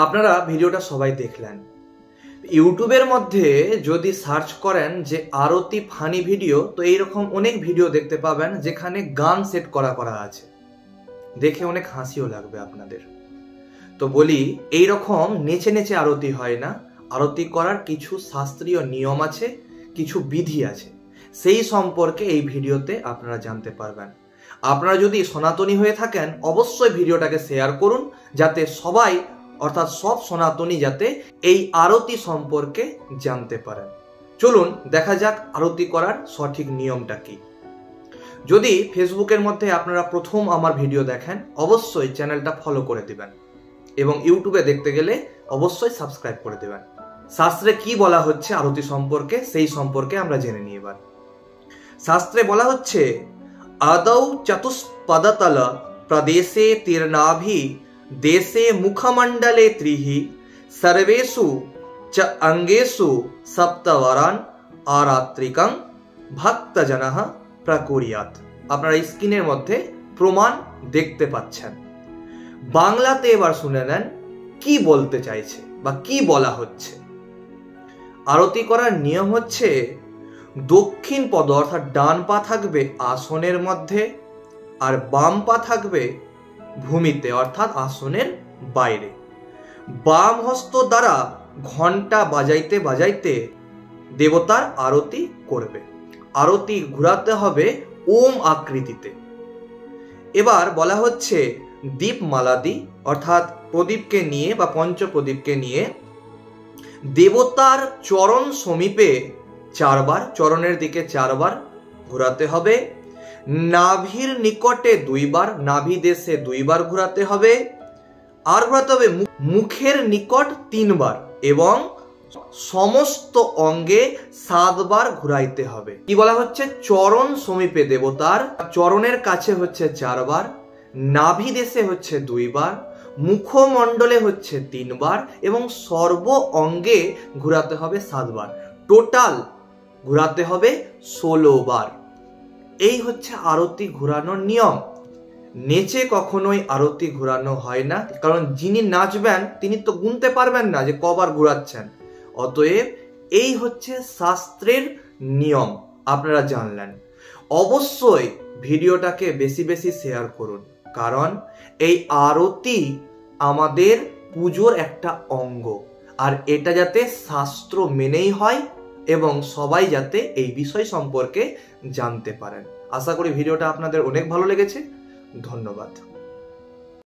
আপনারা ভিডিওটা সবাই দেখলেন। ইউটিউবের মধ্যে যদি সার্চ করেন যে আরতি ফানি ভিডিও, তো এইরকম অনেক ভিডিও দেখতে পাবেন যেখানে গান সেট করা আছে, দেখে অনেক হাসিও লাগবে আপনাদের। তো বলি, এইরকম নেচে নেচে আরতি হয় না। আরতি করার কিছু শাস্ত্রীয় নিয়ম আছে, কিছু বিধি আছে, সেই সম্পর্কে এই ভিডিওতে আপনারা জানতে পারবেন। আপনারা যদি সনাতনী হয়ে থাকেন অবশ্যই ভিডিওটাকে শেয়ার করুন, যাতে সবাই অর্থাৎ সব সনাতনী যাতে এই আরতি সম্পর্কে জানতে পারেন। চলুন দেখা যাক আরতি করার সঠিক নিয়মটা কি। যদি ফেসবুকের মধ্যে আপনারা প্রথম আমার ভিডিও দেখেন অবশ্যই চ্যানেলটা ফলো করে দিবেন এবং ইউটিউবে দেখতে গেলে অবশ্যই সাবস্ক্রাইব করে দেবেন। শাস্ত্রে কি বলা হচ্ছে আরতি সম্পর্কে সেই সম্পর্কে আমরা জেনে নিই এবার। শাস্ত্রে বলা হচ্ছে, আদৌ চতুষ্পদতল প্রদেশে তীর্ণাভি দেশে মুখমণ্ডলে ত্রিহি সর্বেষু চ অঙ্গেষু সপ্তবরান আরাত্রিকং ভক্তজনঃ প্রকুর্যাৎ। আপনারা স্ক্রিনের মধ্যে প্রমাণ দেখতে পাচ্ছেন। বাংলাতে এবার শুনে নেন কি বলতে চাইছে বা কি বলা হচ্ছে। আরতি করার নিয়ম হচ্ছে, দক্ষিণ পদ অর্থাৎ ডান পা থাকবে আসনের মধ্যে আর বাম পা থাকবে ভূমিতে অর্থাৎ আসনের বাইরে। বাম হস্ত দ্বারা ঘন্টা বাজাইতে বাজাইতে দেবতার আরতি করবে। আরতি ঘুরাতে হবে ওম আকৃতিতে। এবার বলা হচ্ছে, দীপমালাদি অর্থাৎ প্রদীপকে নিয়ে বা পঞ্চপ্রদীপকে নিয়ে দেবতার চরণ সমীপে 4 বার, চরণের দিকে 4 বার ঘোরাতে হবে। নাভির নিকটে 2 বার, নাভি দেশে 2 বার ঘোরাতে হবে। আর ঘোরাতে হবে মুখের নিকট 3 বার এবং সমস্ত অঙ্গে 7 বার ঘুরাইতে হবে। কি বলা হচ্ছে, চরণ সমীপে দেবতার চরণের কাছে হচ্ছে 4 বার, নাভি দেশে হচ্ছে 2 বার, মুখমণ্ডলে হচ্ছে 3 বার এবং সর্ব অঙ্গে ঘুরাতে হবে 7 বার। টোটাল ঘুরাতে হবে 16 বার। এই হচ্ছে আরতি ঘুরানোর নিয়ম। নেচে কখনোই আরতি ঘুরানো হয় না, কারণ যিনি নাচবেন তিনি তো গুনতে পারবেন না যে কবার ঘুরাচ্ছেন। অতএব এই হচ্ছে শাস্ত্রের নিয়ম, আপনারা জানলেন। অবশ্যই ভিডিওটাকে বেশি বেশি শেয়ার করুন, কারণ এই আরতি আমাদের পুজোর একটা অঙ্গ, আর এটা যাতে শাস্ত্র মেনেই হয় এবং সবাই যাতে এই বিষয় সম্পর্কে জানতে পারেন। আশা করি ভিডিওটা আপনাদের অনেক ভালো লেগেছে। ধন্যবাদ।